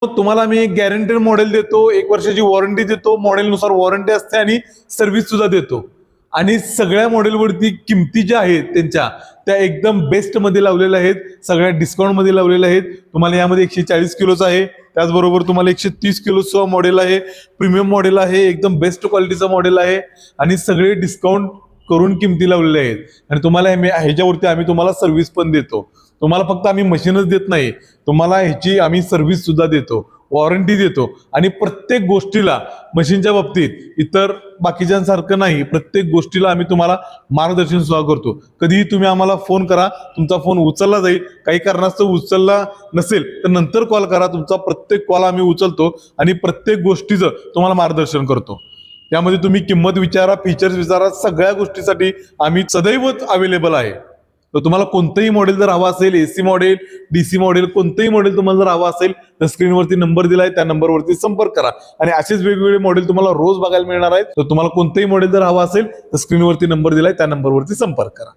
तुम्हाला मी एक guaranteed model देतो, 1 वर्षाची वॉरंटी देतो, मॉडेलनुसार वॉरंटी असते आणि सर्व्हिस सुद्धा देतो. आणि सगळ्या मॉडेलवरती किमती ज्या आहेत त्यांच्या त्या एकदम बेस्ट मध्ये लावलेल्या आहेत, सगळ्या डिस्काउंट मध्ये लावलेल्या आहेत. तुम्हाला यामध्ये 140 किलोचा आहे, त्याचबरोबर तुम्हाला 130 किलोचा मॉडेल आहे, प्रीमियम मॉडेल आहे, एकदम बेस्ट क्वालिटीचा मॉडेल आहे आणि सगळे डिस्काउंट करून किमती लावलेल्या आहेत. आणि तुम्हाला ह्याच्यावरती आम्ही तुम्हाला सर्व्हिस पण देतो. तुम्हाला फक्त आम्ही मशीनच देत नाही, तुम्हाला ह्याची आम्ही सर्व्हिस सुद्धा देतो, वॉरंटी देतो. आणि प्रत्येक गोष्टीला मशीनच्या बाबतीत इतर बाकीच्यांसारखं नाही, प्रत्येक गोष्टीला आम्ही तुम्हाला मार्गदर्शन सुद्धा करतो. कधीही तुम्ही आम्हाला फोन करा, तुमचा फोन उचलला जाईल. काही कारणास्तव उचलला नसेल तर नंतर कॉल करा, तुमचा प्रत्येक कॉल आम्ही उचलतो आणि प्रत्येक गोष्टीचं तुम्हाला मार्गदर्शन करतो. त्यामध्ये तुम्ही किंमत विचारा, फीचर्स विचारा, सगळ्या गोष्टीसाठी आम्ही सदैव अवेलेबल आहे. तर तुम्हाला कोणतंही मॉडेल जर हवा असेल, एसी मॉडेल, डीसी मॉडेल, कोणतंही मॉडेल तुम्हाला जर हवा असेल तर स्क्रीनवरती नंबर दिलाय, त्या नंबरवरती संपर्क करा. आणि असेच वेगवेगळे मॉडेल तुम्हाला रोज बघायला मिळणार आहेत. तर तुम्हाला कोणतंही मॉडेल जर हवा असेल तर स्क्रीनवरती नंबर दिलाय, त्या नंबरवरती संपर्क करा.